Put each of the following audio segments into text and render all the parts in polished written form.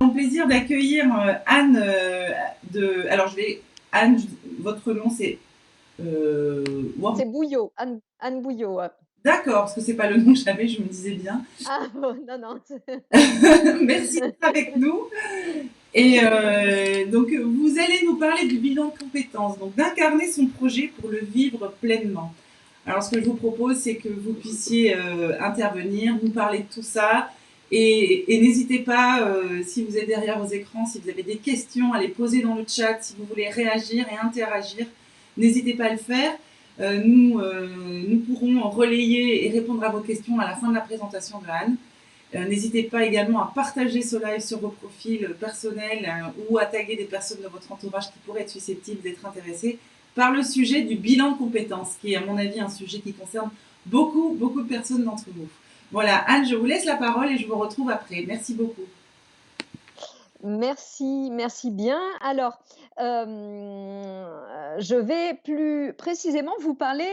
Mon plaisir d'accueillir Anne de. Alors, je vais. Anne, votre nom c'est. C'est Bouillot, Anne Bouillot. D'accord, parce que c'est pas le nom que j'avais, je me disais bien. Ah bon, non, non. Merci d'être avec nous. Et donc, vous allez nous parler du bilan de compétences, donc d'incarner son projet pour le vivre pleinement. Alors, ce que je vous propose, c'est que vous puissiez intervenir, nous parler de tout ça. Et n'hésitez pas, si vous êtes derrière vos écrans, si vous avez des questions, à les poser dans le chat. Si vous voulez réagir et interagir, n'hésitez pas à le faire. Nous pourrons relayer et répondre à vos questions à la fin de la présentation de Anne. N'hésitez pas également à partager ce live sur vos profils personnels ou à taguer des personnes de votre entourage qui pourraient être susceptibles d'être intéressées par le sujet du bilan de compétences, qui est à mon avis un sujet qui concerne beaucoup de personnes d'entre vous. Voilà, Anne, je vous laisse la parole et je vous retrouve après. Merci beaucoup. Merci, merci bien. Alors, je vais plus précisément vous parler,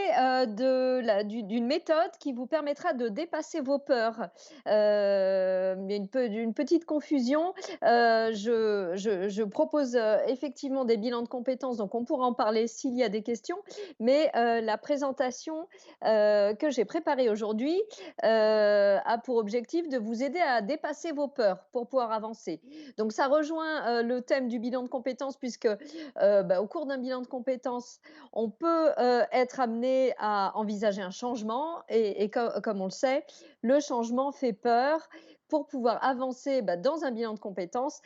d'une méthode qui vous permettra de dépasser vos peurs. Il y a une petite confusion. Je propose, effectivement des bilans de compétences, donc on pourra en parler s'il y a des questions. Mais, la présentation, que j'ai préparée aujourd'hui, a pour objectif de vous aider à dépasser vos peurs pour pouvoir avancer. Donc ça rejoint, le thème du bilan de compétences puisque, au cours d'un bilan de compétences, on peut, être amené à envisager un changement et comme on le sait, le changement fait peur. Pour pouvoir avancer, dans un bilan de compétences,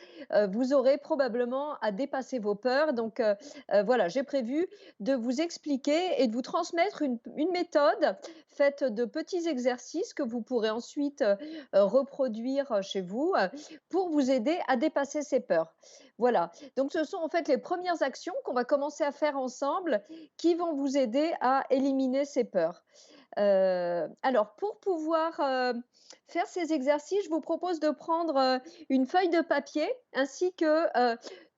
vous aurez probablement à dépasser vos peurs. Donc, voilà, j'ai prévu de vous expliquer et de vous transmettre une méthode faite de petits exercices que vous pourrez ensuite, reproduire, chez vous, pour vous aider à dépasser ces peurs. Voilà, donc ce sont en fait les premières actions qu'on va commencer à faire ensemble qui vont vous aider à éliminer ces peurs. Alors pour pouvoir, faire ces exercices, je vous propose de prendre, une feuille de papier ainsi que,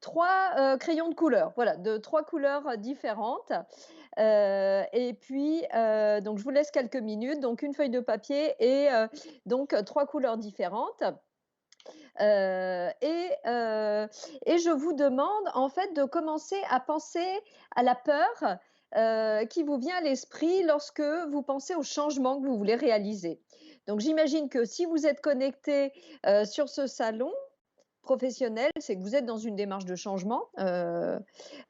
3, crayons de couleur, voilà, de 3 couleurs, différentes. Et puis, donc je vous laisse quelques minutes, donc une feuille de papier et donc 3 couleurs différentes. Heu et heu et je vous demande, en fait, de commencer à penser à la peur, qui vous vient à l'esprit lorsque vous pensez au changement que vous voulez réaliser. Donc j'imagine que si vous êtes connecté sur ce salon professionnel, c'est que vous êtes dans une démarche de changement.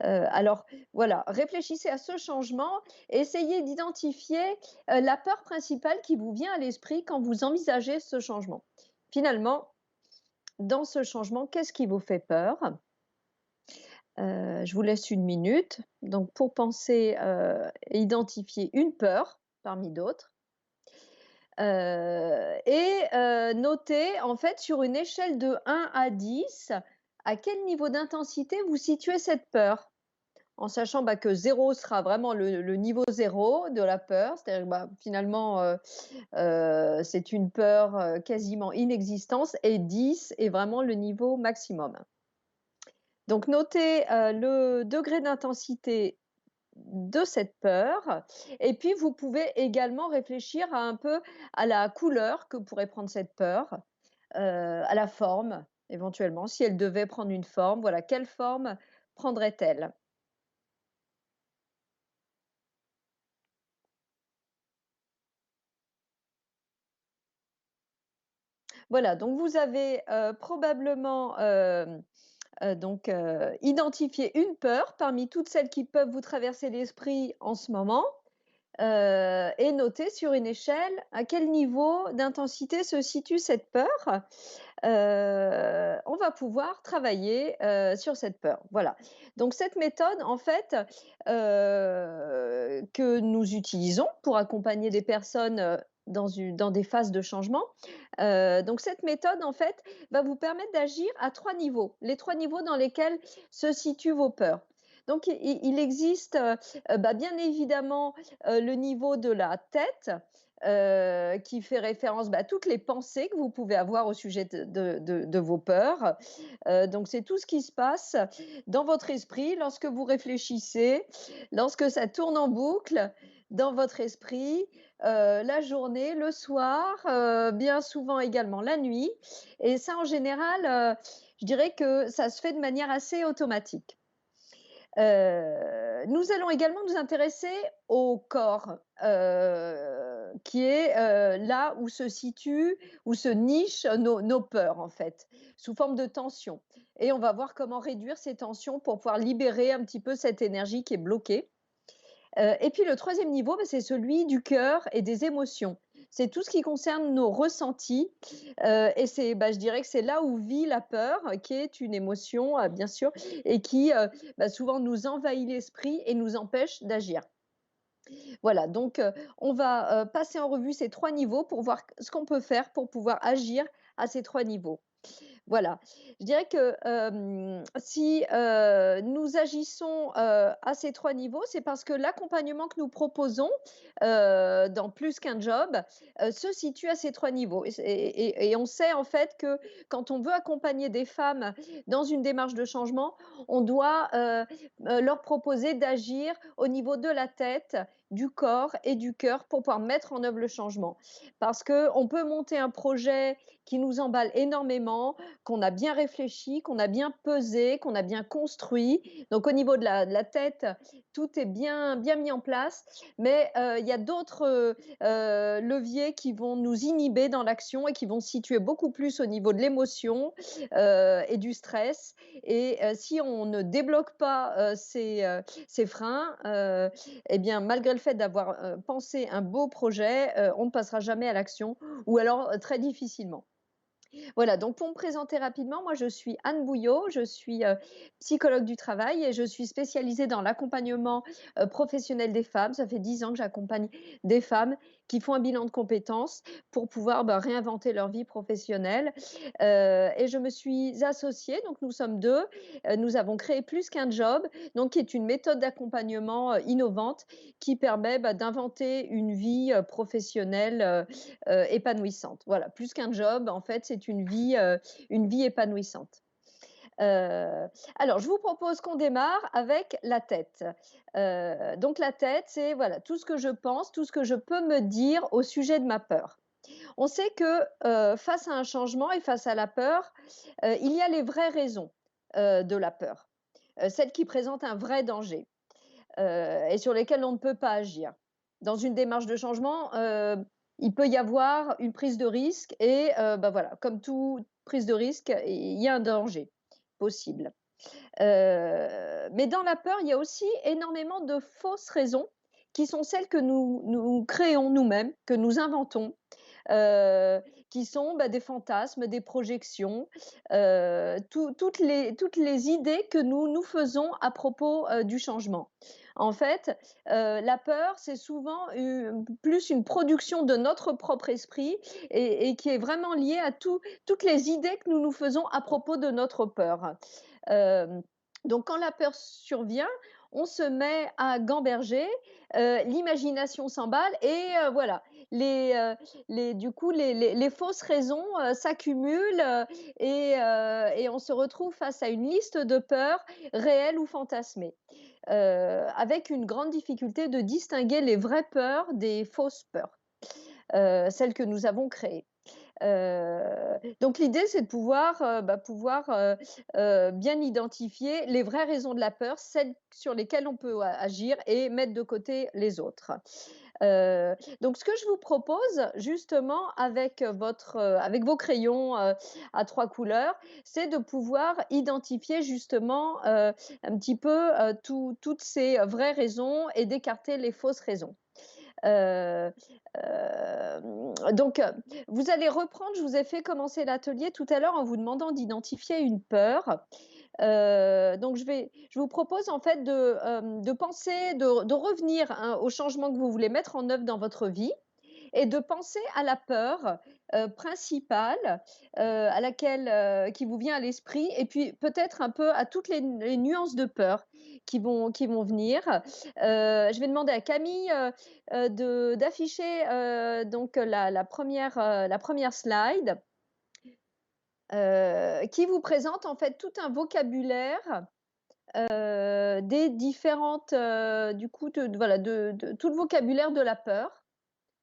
Alors voilà, réfléchissez à ce changement et essayez d'identifier, la peur principale qui vous vient à l'esprit quand vous envisagez ce changement. Finalement, dans ce changement, qu'est-ce qui vous fait peur? Je vous laisse une minute, donc pour penser, et identifier une peur parmi d'autres, notez en fait sur une échelle de 1 à 10, à quel niveau d'intensité vous situez cette peur? En sachant, que 0 sera vraiment le niveau 0 de la peur, c'est-à-dire, finalement, c'est une peur, quasiment inexistante et 10 est vraiment le niveau maximum. Donc notez, le degré d'intensité de cette peur et puis vous pouvez également réfléchir à un peu à la couleur que pourrait prendre cette peur, à la forme éventuellement, si elle devait prendre une forme, voilà, quelle forme prendrait-elle? Voilà, donc vous avez, probablement, identifié une peur parmi toutes celles qui peuvent vous traverser l'esprit en ce moment. Et noter sur une échelle à quel niveau d'intensité se situe cette peur. On va pouvoir travailler, sur cette peur. Voilà. Donc cette méthode, en fait, que nous utilisons pour accompagner des personnes, dans des phases de changement. Donc cette méthode, en fait, va vous permettre d'agir à 3 niveaux, les 3 niveaux dans lesquels se situent vos peurs. Donc il existe, bien évidemment, le niveau de la tête, qui fait référence, à toutes les pensées que vous pouvez avoir au sujet de vos peurs. Donc c'est tout ce qui se passe dans votre esprit lorsque vous réfléchissez, lorsque ça tourne en boucle dans votre esprit, la journée, le soir, bien souvent également la nuit et ça en général, je dirais que ça se fait de manière assez automatique. Nous allons également nous intéresser au corps, qui est, là où se situent, où se nichent nos peurs, en fait, sous forme de tension, et on va voir comment réduire ces tensions pour pouvoir libérer un petit peu cette énergie qui est bloquée. Et puis le troisième niveau, bah, c'est celui du cœur et des émotions. C'est tout ce qui concerne nos ressentis, et c'est, bah, je dirais que c'est là où vit la peur, qui est une émotion, bien sûr, et qui, bah, souvent nous envahit l'esprit et nous empêche d'agir. Voilà, donc on va, passer en revue ces 3 niveaux pour voir ce qu'on peut faire pour pouvoir agir à ces 3 niveaux. Voilà. Je dirais que, si, nous agissons, à ces 3 niveaux, c'est parce que l'accompagnement que nous proposons, dans Plus qu'un job, se situe à ces 3 niveaux, et on sait en fait que quand on veut accompagner des femmes dans une démarche de changement, on doit, leur proposer d'agir au niveau de la tête, du corps et du cœur pour pouvoir mettre en œuvre le changement. Parce qu'on peut monter un projet qui nous emballe énormément, qu'on a bien réfléchi, qu'on a bien pesé, qu'on a bien construit. Donc au niveau de la tête, tout est bien mis en place, mais il y a d'autres, leviers qui vont nous inhiber dans l'action et qui vont se situer beaucoup plus au niveau de l'émotion, et du stress, et si on ne débloque pas, ces freins, et bien malgré le fait d'avoir, pensé un beau projet, on ne passera jamais à l'action, ou alors, très difficilement. Voilà, donc pour me présenter rapidement, moi je suis Anne Bouillot, je suis, psychologue du travail, et je suis spécialisée dans l'accompagnement, professionnel des femmes. Ça fait 10 ans que j'accompagne des femmes qui font un bilan de compétences pour pouvoir, bah, réinventer leur vie professionnelle. Et je me suis associée, donc nous sommes 2. Nous avons créé Plus qu'un job, donc qui est une méthode d'accompagnement, innovante, qui permet, bah, d'inventer une vie, professionnelle, épanouissante. Voilà, plus qu'un job, en fait, c'est une vie épanouissante. Heu, alors, je vous propose qu'on démarre avec la tête. Donc la tête, c'est voilà, tout ce que je pense, tout ce que je peux me dire au sujet de ma peur. On sait que, face à un changement et face à la peur, il y a les vraies raisons, de la peur, celles qui présentent un vrai danger, et sur lesquelles on ne peut pas agir. Dans une démarche de changement, il peut y avoir une prise de risque, et bah, voilà, comme toute prise de risque, il y a un danger possible. Mais dans la peur, il y a aussi énormément de fausses raisons qui sont celles que nous créons nous-mêmes, que nous inventons, heu, qui sont, bah, des fantasmes, des projections, toutes les idées que nous nous faisons à propos, du changement. En fait, la peur, c'est souvent plus une production de notre propre esprit, et qui est vraiment liée à toutes les idées que nous nous faisons à propos de notre peur. Hem, donc quand la peur survient, on se met à gamberger, l'imagination s'emballe, et voilà, les, heu, du coup, les fausses raisons, s'accumulent, et on se retrouve face à une liste de peurs réelles ou fantasmées, avec une grande difficulté de distinguer les vraies peurs des fausses peurs, celles que nous avons créées. Donc l'idée, c'est de pouvoir, bien identifier les vraies raisons de la peur, celles sur lesquelles on peut agir, et mettre de côté les autres. Donc ce que je vous propose justement avec vos crayons, à 3 couleurs, c'est de pouvoir identifier justement, un petit peu, toutes ces vraies raisons, et d'écarter les fausses raisons. Heu, donc, vous allez reprendre, je vous ai fait commencer l'atelier tout à l'heure en vous demandant d'identifier une peur. Donc je vous propose en fait de penser, de revenir, hein, au changement que vous voulez mettre en œuvre dans votre vie, et de penser à la peur, principale, à laquelle, qui vous vient à l'esprit, et puis peut-être un peu à toutes les nuances de peur qui vont venir. Je vais demander à Camille, de d'afficher, donc la première slide, qui vous présente en fait tout un vocabulaire, des différentes, du coup, voilà, de tout le vocabulaire de la peur.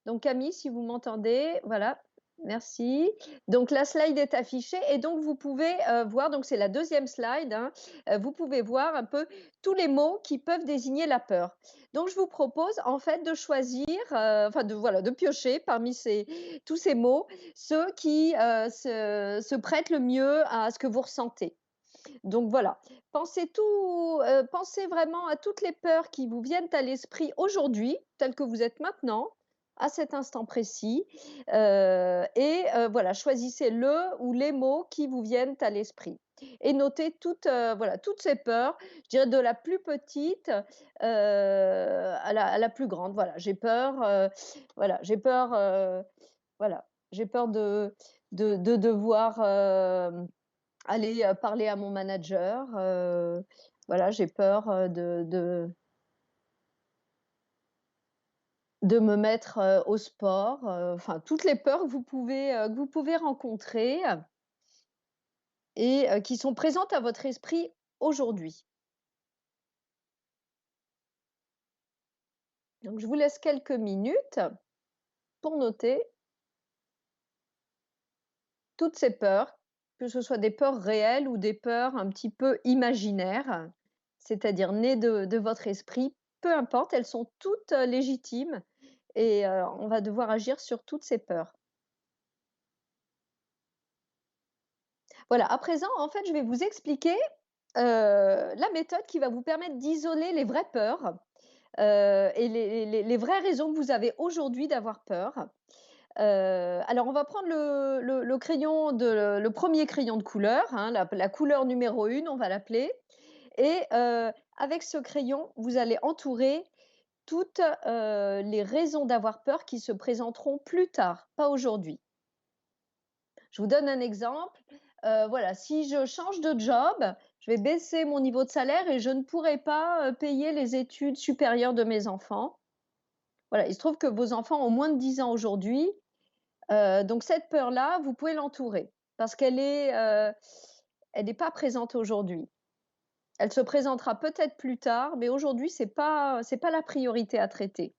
Donc Camille, si vous m'entendez, voilà. Merci. Donc la slide est affichée et donc vous pouvez, voir, donc c'est la deuxième slide, hein, vous pouvez voir un peu tous les mots qui peuvent désigner la peur. Donc je vous propose en fait de choisir, enfin de voilà, de piocher parmi tous ces mots, ceux qui, se prêtent le mieux à ce que vous ressentez. Donc voilà, pensez vraiment à toutes les peurs qui vous viennent à l'esprit aujourd'hui, telles que vous êtes maintenant, à cet instant précis, voilà, choisissez le ou les mots qui vous viennent à l'esprit et notez voilà, toutes ces peurs, je dirais de la plus petite, à la plus grande. Voilà, j'ai peur, voilà, j'ai peur, voilà, j'ai peur de devoir, aller, parler à mon manager, voilà, j'ai peur, de me mettre, au sport, enfin toutes les peurs que vous pouvez rencontrer et qui sont présentes à votre esprit aujourd'hui. Donc je vous laisse quelques minutes pour noter toutes ces peurs, que ce soit des peurs réelles ou des peurs un petit peu imaginaires, c'est-à-dire nées de votre esprit, peu importe, elles sont toutes, légitimes et on va devoir agir sur toutes ces peurs. Voilà, à présent, en fait, je vais vous expliquer, la méthode qui va vous permettre d'isoler les vraies peurs, et les vraies raisons que vous avez aujourd'hui d'avoir peur. Alors on va prendre le crayon le 1er crayon de couleur, hein, la couleur numéro 1, on va l'appeler et avec ce crayon, vous allez entourer toutes, les raisons d'avoir peur qui se présenteront plus tard, pas aujourd'hui. Je vous donne un exemple. Voilà, si je change de job, je vais baisser mon niveau de salaire et je ne pourrai pas, payer les études supérieures de mes enfants. Voilà, il se trouve que vos enfants ont moins de 10 ans aujourd'hui, donc cette peur-là, vous pouvez l'entourer parce elle n'est pas présente aujourd'hui. Elle se présentera peut-être plus tard, mais aujourd'hui, c'est pas la priorité à traiter.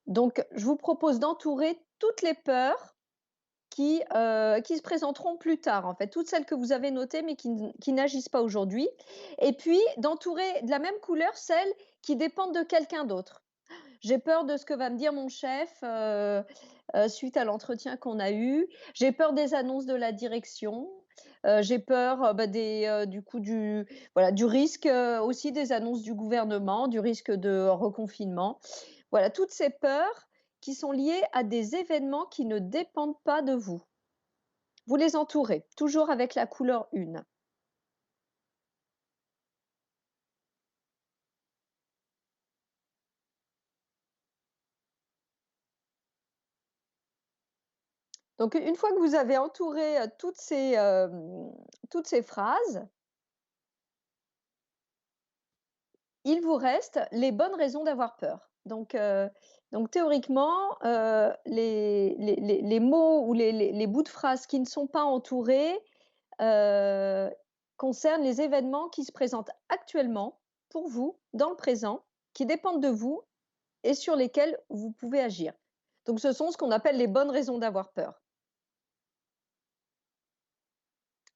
Donc je vous propose d'entourer toutes les peurs qui se présenteront plus tard, en fait, toutes celles que vous avez notées mais qui n'agissent pas aujourd'hui et puis d'entourer de la même couleur celles qui dépendent de quelqu'un d'autre. J'ai peur de ce que va me dire mon chef, suite à l'entretien qu'on a eu. J'ai peur des annonces de la direction. J'ai peur, bah, du coup du risque, aussi des annonces du gouvernement, du risque de reconfinement. Voilà, toutes ces peurs qui sont liées à des événements qui ne dépendent pas de vous. Vous les entourez, toujours avec la couleur 1. Donc une fois que vous avez entouré, toutes ces phrases, il vous reste les bonnes raisons d'avoir peur. Donc théoriquement, les mots ou les bouts de phrases qui ne sont pas entourés, heu, concernent les événements qui se présentent actuellement pour vous, dans le présent, qui dépendent de vous et sur lesquels vous pouvez agir. Donc ce sont ce qu'on appelle les bonnes raisons d'avoir peur.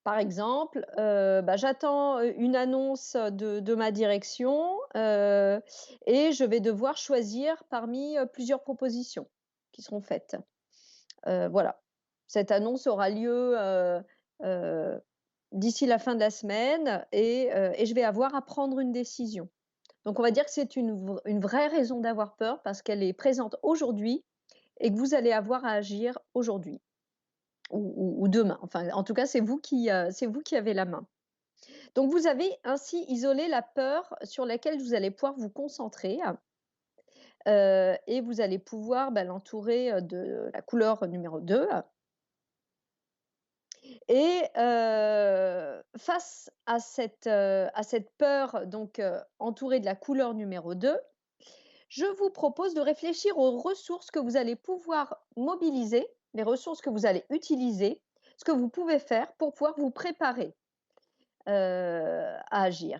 Par exemple, bah, j'attends, une annonce de ma direction, et je vais devoir choisir parmi, plusieurs propositions qui seront faites. Voilà. Cette annonce aura lieu, heu, d'ici la fin de la semaine et je vais avoir à prendre une décision. Donc on va dire que c'est une vraie raison d'avoir peur parce qu'elle est présente aujourd'hui et que vous allez avoir à agir aujourd'hui ou demain. Enfin, en tout cas, c'est vous qui avez la main. Donc vous avez ainsi isolé la peur sur laquelle vous allez pouvoir vous concentrer, et vous allez pouvoir, bah, l'entourer, de la couleur numéro 2 et face à cette peur donc entourée de la couleur numéro 2, je vous propose de réfléchir aux ressources que vous allez pouvoir mobiliser, les ressources que vous allez utiliser, ce que vous pouvez faire pour pouvoir vous préparer, à agir.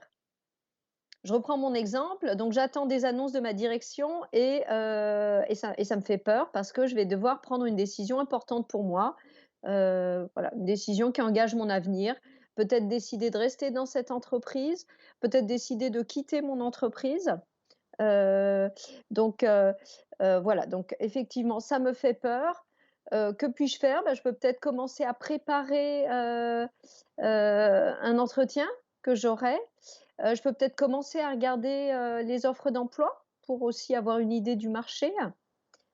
je reprends mon exemple, donc j'attends des annonces de ma direction et ça me fait peur parce que je vais devoir prendre une décision importante pour moi. Voilà, une décision qui engage mon avenir. Peut-être décider de rester dans cette entreprise, peut-être décider de quitter mon entreprise. Heu, donc voilà, donc effectivement, ça me fait peur. Que puis-je faire? Bah, je peux peut-être commencer à préparer, un entretien que j'aurai. Je peux peut-être commencer à regarder, les offres d'emploi pour aussi avoir une idée du marché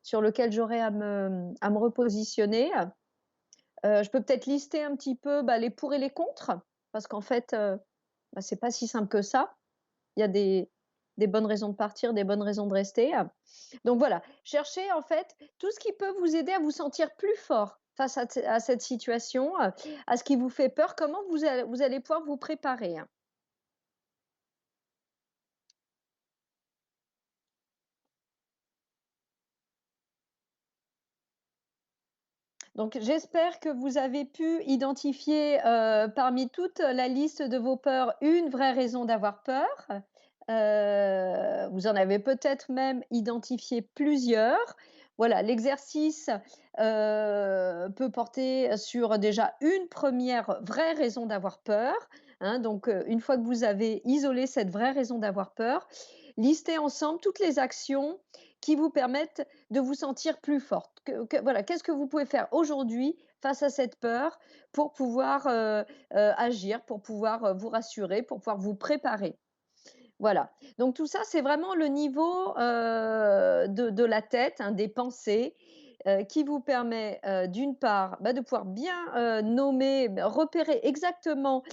sur lequel j'aurai à me repositionner. Je peux peut-être lister un petit peu, bah, les pour et les contre parce qu'en fait, bah, c'est pas si simple que ça. Il y a des bonnes raisons de partir, des bonnes raisons de rester. Donc voilà, cherchez en fait tout ce qui peut vous aider à vous sentir plus fort face à cette situation, à ce qui vous fait peur, comment vous allez pouvoir vous préparer, hein. Donc j'espère que vous avez pu identifier, parmi toute la liste de vos peurs, une vraie raison d'avoir peur. Vous en avez peut-être même identifié plusieurs. Voilà, l'exercice, peut porter sur déjà une première vraie raison d'avoir peur, hein. Donc, une fois que vous avez isolé cette vraie raison d'avoir peur, listez ensemble toutes les actions qui vous permettent de vous sentir plus forte. Voilà, qu'est-ce que vous pouvez faire aujourd'hui face à cette peur pour pouvoir, agir, pour pouvoir, vous rassurer, pour pouvoir vous préparer? Voilà, donc tout ça, c'est vraiment le niveau, de la tête, hein, des pensées, qui vous permet, d'une part, bah, de pouvoir bien, nommer, bah, repérer exactement,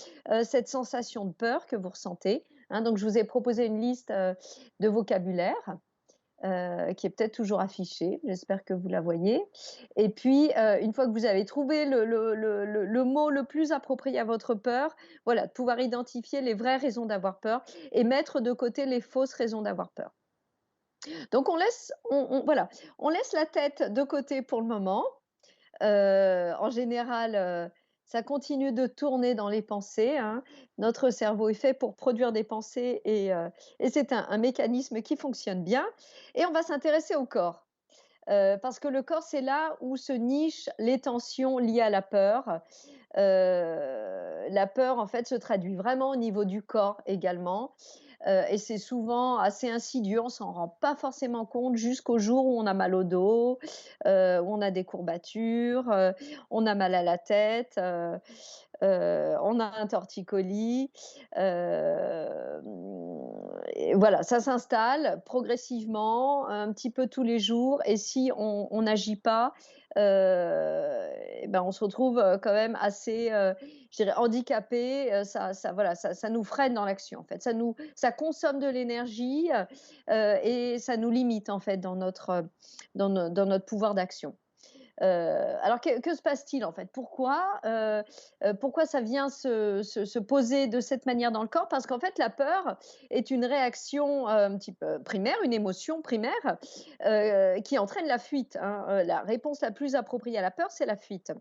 cette sensation de peur que vous ressentez, hein. Donc je vous ai proposé une liste, de vocabulaire, qui est peut-être toujours affichée. J'espère que vous la voyez. Et puis, une fois que vous avez trouvé le mot le plus approprié à votre peur, voilà, de pouvoir identifier les vraies raisons d'avoir peur et mettre de côté les fausses raisons d'avoir peur. Donc voilà, on laisse la tête de côté pour le moment. En général, ça continue de tourner dans les pensées, hein. Notre cerveau est fait pour produire des pensées et c'est un mécanisme qui fonctionne bien et on va s'intéresser au corps. Parce que le corps, c'est là où se nichent les tensions liées à la peur. La peur, en fait, se traduit vraiment au niveau du corps également, et c'est souvent assez insidieux. On s'en rend pas forcément compte jusqu'au jour où on a mal au dos, où on a des courbatures, on a mal à la tête, on a un torticolis, et voilà, ça s'installe progressivement, un petit peu tous les jours et si on n'agit pas, et ben, on se retrouve, quand même assez, je dirais handicapé, ça nous freine dans l'action, en fait. Ça consomme de l'énergie, et ça nous limite, en fait, dans notre pouvoir d'action. Alors que se passe-t-il en fait? Pourquoi ça vient se poser de cette manière dans le corps? Parce qu'en fait, la peur est une réaction, un petit peu primaire, une émotion primaire, qui entraîne la fuite, hein. La réponse la plus appropriée à la peur, c'est la fuite.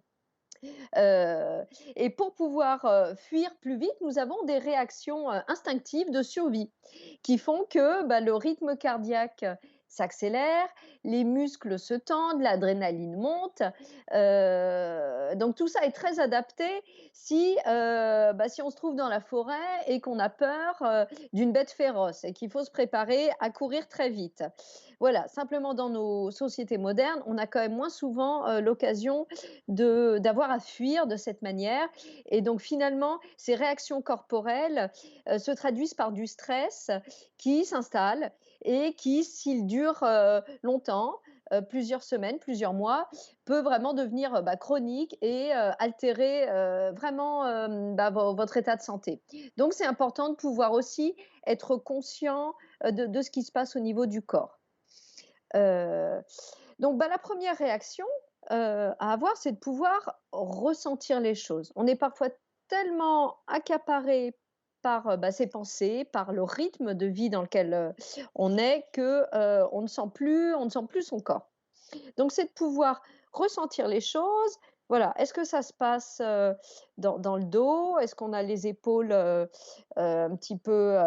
Heu et pour pouvoir, fuir plus vite, nous avons des réactions, instinctives de survie qui font que, bah, le rythme cardiaque s'accélère, les muscles se tendent, l'adrénaline monte. Donc tout ça est très adapté si on se trouve dans la forêt et qu'on a peur, d'une bête féroce et qu'il faut se préparer à courir très vite. Voilà, simplement dans nos sociétés modernes, on a quand même moins souvent, l'occasion d'avoir à fuir de cette manière et donc finalement, ces réactions corporelles, se traduisent par du stress qui s'installe et qui, s'il dure, longtemps, plusieurs semaines, plusieurs mois, peut vraiment devenir, bah, chronique et altérer, vraiment, bah, votre état de santé. Donc c'est important de pouvoir aussi être conscient, de ce qui se passe au niveau du corps. Heu, donc bah, la première réaction, à avoir, c'est de pouvoir ressentir les choses. On est parfois tellement accaparé par, bah, ses pensées, par le rythme de vie dans lequel, on est que, on ne sent plus son corps. Donc c'est de pouvoir ressentir les choses. Voilà, est-ce que ça se passe, dans le dos? Est-ce qu'on a les épaules, un petit peu,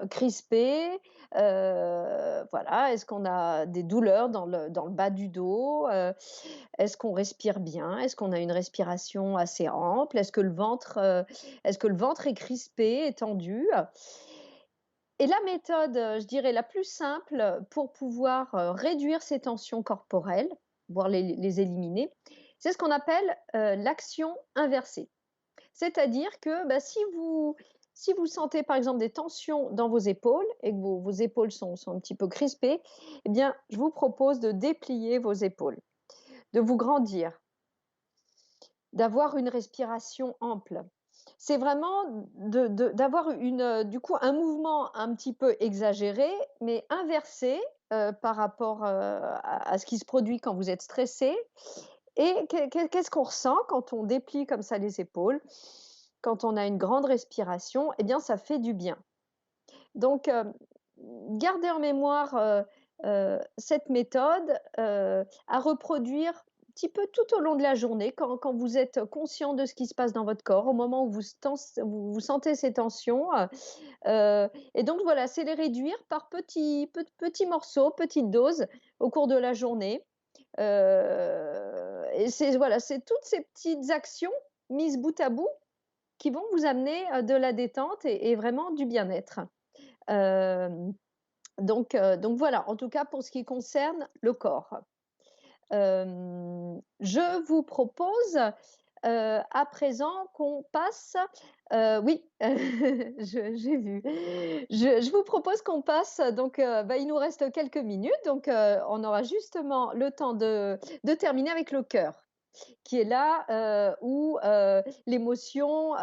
crispé, voilà. Est-ce qu'on a des douleurs dans le bas du dos? Est-ce qu'on respire bien? Est-ce qu'on a une respiration assez ample? Est-ce que le ventre est crispé, est tendu? Et la méthode, je dirais la plus simple pour pouvoir, réduire ces tensions corporelles, voire les éliminer, c'est ce qu'on appelle, l'action inversée. C'est-à-dire que, bah, si vous sentez par exemple des tensions dans vos épaules et que vos épaules sont un petit peu crispées, eh bien, je vous propose de déplier vos épaules, de vous grandir, d'avoir une respiration ample. C'est vraiment d'avoir du coup, un mouvement un petit peu exagéré, mais inversé, par rapport, à ce qui se produit quand vous êtes stressé. Et qu'est-ce qu'on ressent quand on déplie comme ça les épaules? Quand on a une grande respiration, eh bien, ça fait du bien. Donc, gardez en mémoire, cette méthode, à reproduire un petit peu tout au long de la journée quand vous êtes conscient de ce qui se passe dans votre corps, au moment où vous sentez ces tensions, et donc voilà, c'est les réduire par petits morceaux, petites doses au cours de la journée. Et c'est voilà, c'est toutes ces petites actions mises bout à bout qui vont vous amener, de la détente et vraiment du bien-être. Hem, donc voilà, en tout cas pour ce qui concerne le corps. Je vous propose, à présent qu'on passe oui, j'ai vu. Je vous propose qu'on passe donc, bah, il nous reste quelques minutes, donc, on aura justement le temps de terminer avec le cœur, qui est là, où, l'émotion,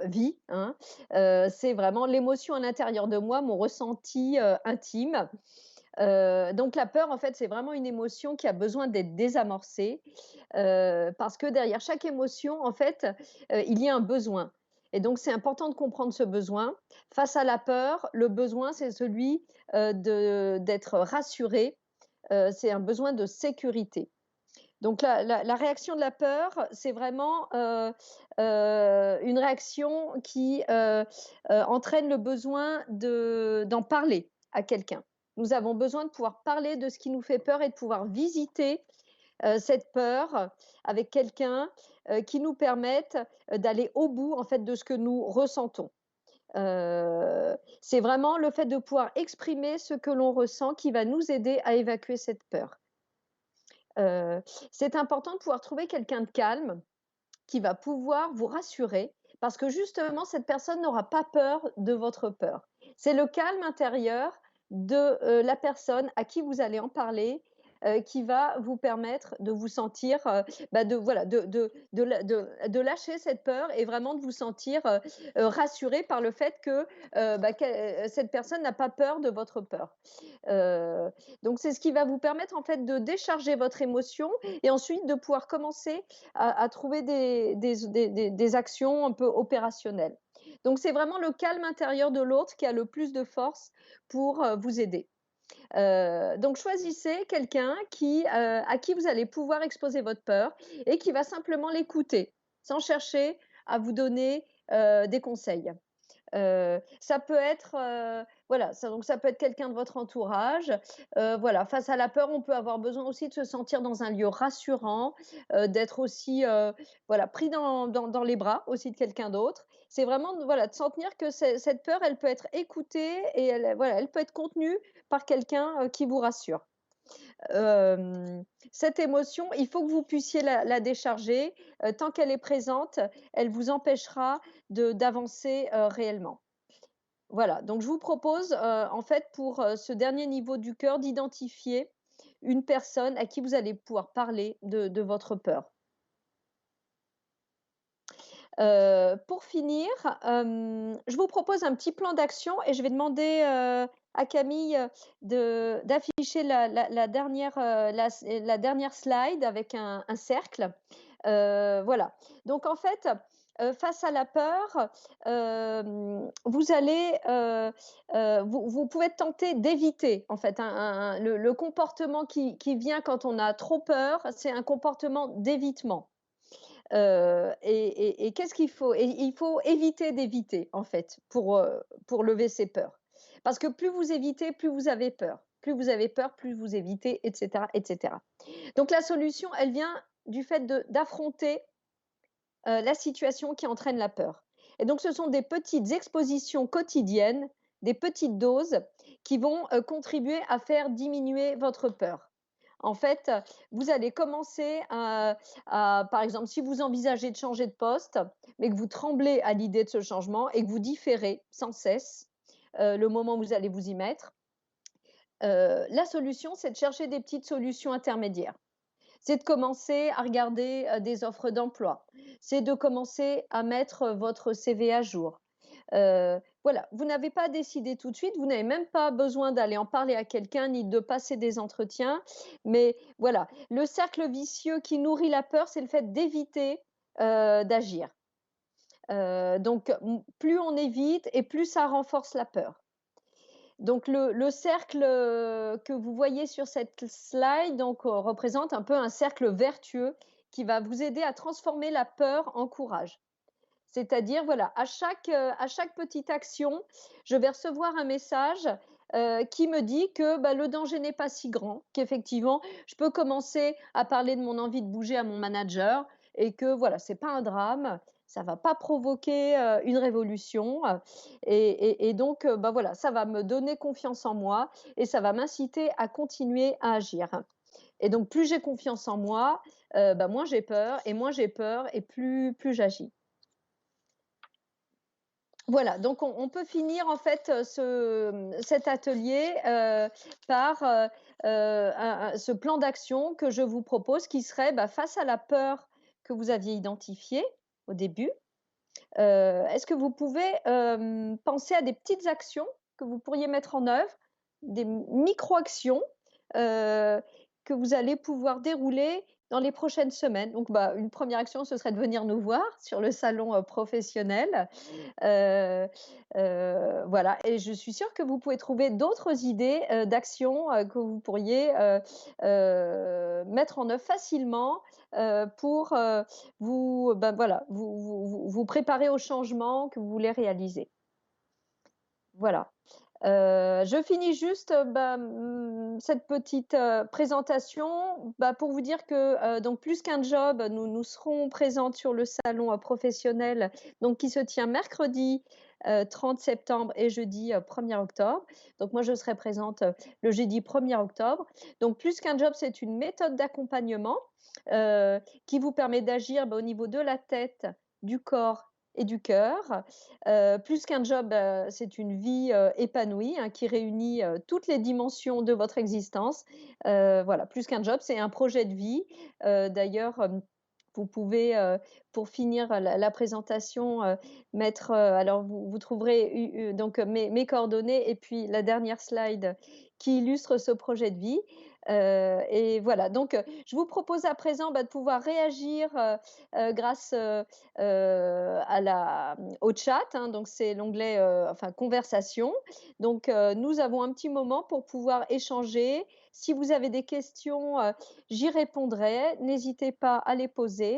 vit, hein. C'est vraiment l'émotion à l'intérieur de moi, mon ressenti, intime. Donc la peur, en fait, c'est vraiment une émotion qui a besoin d'être désamorcée, parce que derrière chaque émotion, en fait, il y a un besoin et donc c'est important de comprendre ce besoin. Face à la peur, le besoin, c'est celui, d'être rassuré, c'est un besoin de sécurité. Donc la réaction de la peur, c'est vraiment, une réaction qui, entraîne le besoin d'en parler à quelqu'un. Nous avons besoin de pouvoir parler de ce qui nous fait peur et de pouvoir visiter, cette peur avec quelqu'un, qui nous permette, d'aller au bout, en fait, de ce que nous ressentons. C'est vraiment le fait de pouvoir exprimer ce que l'on ressent qui va nous aider à évacuer cette peur. Heu, c'est important de pouvoir trouver quelqu'un de calme qui va pouvoir vous rassurer parce que justement cette personne n'aura pas peur de votre peur. C'est le calme intérieur de, la personne à qui vous allez en parler, qui va vous permettre de vous sentir, bah, de voilà, de lâcher cette peur et vraiment de vous sentir, rassuré par le fait que, cette personne n'a pas peur de votre peur. Heu, donc c'est ce qui va vous permettre en fait de décharger votre émotion et ensuite de pouvoir commencer à trouver des actions un peu opérationnelles. Donc c'est vraiment le calme intérieur de l'autre qui a le plus de force pour, vous aider. Donc choisissez quelqu'un à qui vous allez pouvoir exposer votre peur et qui va simplement l'écouter, sans chercher à vous donner, des conseils. Ça peut être, voilà, ça peut être quelqu'un de votre entourage. Voilà, face à la peur, on peut avoir besoin aussi de se sentir dans un lieu rassurant, d'être aussi, voilà, pris dans les bras aussi de quelqu'un d'autre. C'est vraiment voilà, de sentir que cette peur, elle peut être écoutée et voilà, elle peut être contenue par quelqu'un, qui vous rassure. Cette émotion, il faut que vous puissiez la décharger. Tant qu'elle est présente, elle vous empêchera d'avancer, réellement. Voilà, donc je vous propose, en fait, pour, ce dernier niveau du cœur, d'identifier une personne à qui vous allez pouvoir parler de votre peur. Pour finir, je vous propose un petit plan d'action et je vais demander, à Camille, d'afficher la dernière, la dernière slide avec un cercle. Voilà. Donc en fait, face à la peur, vous allez, vous pouvez être tenté d'éviter en fait le comportement qui vient quand on a trop peur, c'est un comportement d'évitement. Et qu'est-ce qu'il faut? Et il faut éviter d'éviter, en fait, pour lever ses peurs. Parce que plus vous évitez, plus vous avez peur. Plus vous avez peur, plus vous évitez, et cetera, et cetera. Donc la solution, elle vient du fait d'affronter la situation qui entraîne la peur. Et donc ce sont des petites expositions quotidiennes, des petites doses qui vont, contribuer à faire diminuer votre peur. En fait, vous allez commencer à par exemple, si vous envisagez de changer de poste, mais que vous tremblez à l'idée de ce changement et que vous différez sans cesse, le moment où vous allez vous y mettre, la solution, c'est de chercher des petites solutions intermédiaires. C'est de commencer à regarder, des offres d'emploi. C'est de commencer à mettre, votre CV à jour. Voilà, vous n'avez pas décidé tout de suite, vous n'avez même pas besoin d'aller en parler à quelqu'un ni de passer des entretiens. Mais voilà, le cercle vicieux qui nourrit la peur, c'est le fait d'éviter, d'agir. Donc plus on évite et plus ça renforce la peur. Donc le cercle, que vous voyez sur cette slide donc, représente un peu un cercle vertueux qui va vous aider à transformer la peur en courage. C'est-à-dire, voilà, à chaque petite action, je vais recevoir un message, qui me dit que, bah, le danger n'est pas si grand, qu'effectivement, je peux commencer à parler de mon envie de bouger à mon manager et que, voilà, c'est pas un drame, ça va pas provoquer, une révolution, et donc, bah, voilà, ça va me donner confiance en moi et ça va m'inciter à continuer à agir. Et donc plus j'ai confiance en moi, bah, moins j'ai peur et plus j'agis. Voilà, donc on peut finir en fait, cet atelier, par, ce plan d'action que je vous propose qui serait, bah, face à la peur que vous aviez identifiée au début, est-ce que vous pouvez, penser à des petites actions que vous pourriez mettre en œuvre, des micro-actions, heu, que vous allez pouvoir dérouler dans les prochaines semaines? Donc, bah, une première action, ce serait de venir nous voir sur le salon, professionnel. Heu voilà, et je suis sûre que vous pouvez trouver d'autres idées, d'actions, que vous pourriez, mettre en œuvre facilement, pour, ben, voilà, vous préparer au changement que vous voulez réaliser. Voilà. Je finis juste, bah, cette petite, présentation, bah, pour vous dire que, donc plus qu'un job, nous serons présentes sur le salon, professionnel, donc qui se tient mercredi, 30 septembre et jeudi, 1er octobre. Donc moi, je serai présente, le jeudi 1er octobre. Donc plus qu'un job, c'est une méthode d'accompagnement, qui vous permet d'agir, bah, au niveau de la tête, du corps et du cœur. Plus qu'un job, c'est une vie, épanouie, hein, qui réunit, toutes les dimensions de votre existence. Voilà, plus qu'un job, c'est un projet de vie. D'ailleurs, vous pouvez, pour finir la présentation, mettre, alors vous trouverez donc mes coordonnées et puis la dernière slide qui illustre ce projet de vie. Et voilà, donc je vous propose à présent, bah, de pouvoir réagir, grâce, au chat, hein, donc c'est l'onglet, enfin conversation. Donc nous avons un petit moment pour pouvoir échanger. Si vous avez des questions, j'y répondrai. N'hésitez pas à les poser.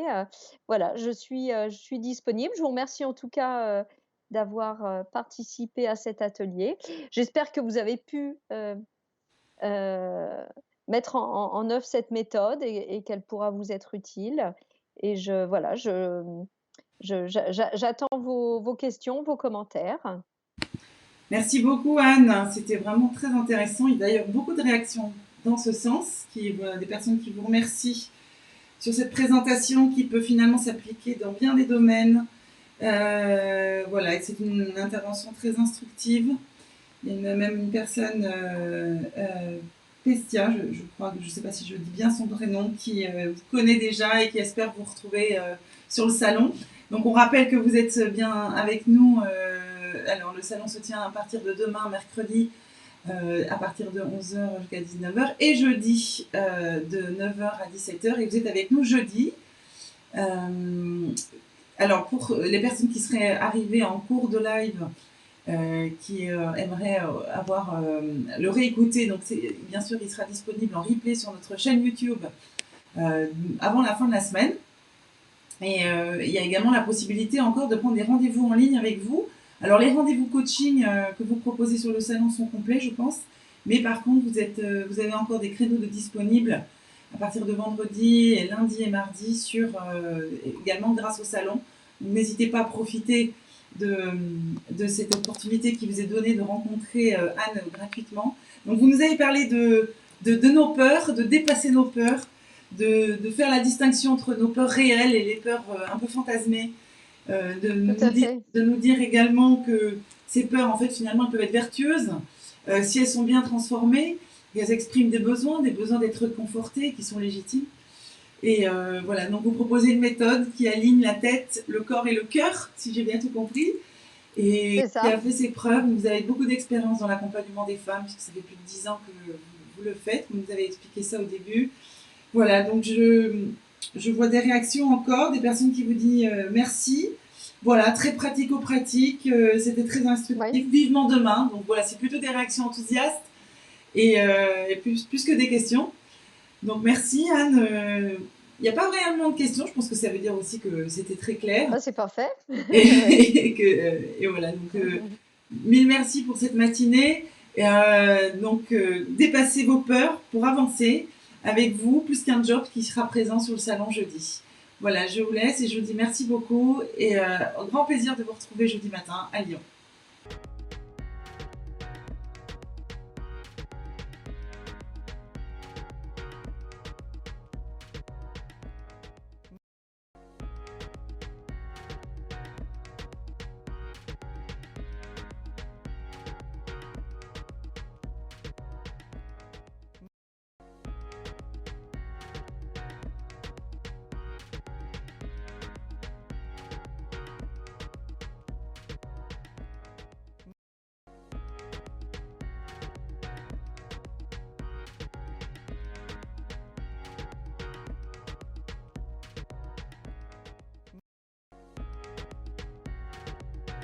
Voilà, je suis disponible. Je vous remercie en tout cas, d'avoir, participé à cet atelier. J'espère que vous avez pu, heu, mettre en œuvre cette méthode et qu'elle pourra vous être utile. Et je voilà, j'attends vos questions, vos commentaires. Merci beaucoup Anne, c'était vraiment très intéressant. Il y a d'ailleurs beaucoup de réactions dans ce sens, des personnes qui vous remercient sur cette présentation qui peut finalement s'appliquer dans bien des domaines. Voilà, c'est une intervention très instructive. Il y a même une personne, Pestia, je crois, je ne sais pas si je dis bien son prénom, qui vous connaît déjà et qui espère vous retrouver sur le salon. Donc on rappelle que vous êtes bien avec nous. Alors le salon se tient à partir de demain, mercredi, à partir de 11 h jusqu'à 19 h et jeudi de 9 h à 17 h. Et vous êtes avec nous jeudi. Alors pour les personnes qui seraient arrivées en cours de live, qui aimerait le réécouter. Donc, bien sûr, il sera disponible en replay sur notre chaîne YouTube avant la fin de la semaine. Et il y a également la possibilité encore de prendre des rendez-vous en ligne avec vous. Alors les rendez-vous coaching que vous proposez sur le salon sont complets, je pense. Mais par contre, vous avez encore des créneaux de disponibles à partir de vendredi, et lundi et mardi, également grâce au salon. N'hésitez pas à profiter de, de cette opportunité qui vous est donnée de rencontrer Anne gratuitement. Donc vous nous avez parlé de nos peurs, de dépasser nos peurs, de faire la distinction entre nos peurs réelles et les peurs un peu fantasmées, Tout à fait. de nous dire également que ces peurs, en fait, finalement, elles peuvent être vertueuses si elles sont bien transformées, et elles expriment des besoins d'être confortés qui sont légitimes. Et voilà, donc vous proposez une méthode qui aligne la tête, le corps et le cœur, si j'ai bien tout compris, et C'est qui ça. a fait ses preuves. Vous avez beaucoup d'expérience dans l'accompagnement des femmes, puisque ça fait plus de 10 ans que vous le faites. Vous nous avez expliqué ça au début. Voilà, donc je vois des réactions encore, des personnes qui vous disent merci. Voilà, très pratico-pratique, c'était très Oui. instructif, vivement demain. Donc voilà, c'est plutôt des réactions enthousiastes et plus que des questions. Donc merci Anne. Il n'y a pas réellement de questions, je pense que ça veut dire aussi que c'était très clair. Bah, c'est parfait. Oui. Et voilà, donc mille merci pour cette matinée. Dépassez vos peurs pour avancer avec vous, plus qu'un job qui sera présent sur le salon jeudi. Voilà, je vous laisse et je vous dis merci beaucoup et au grand plaisir de vous retrouver jeudi matin à Lyon.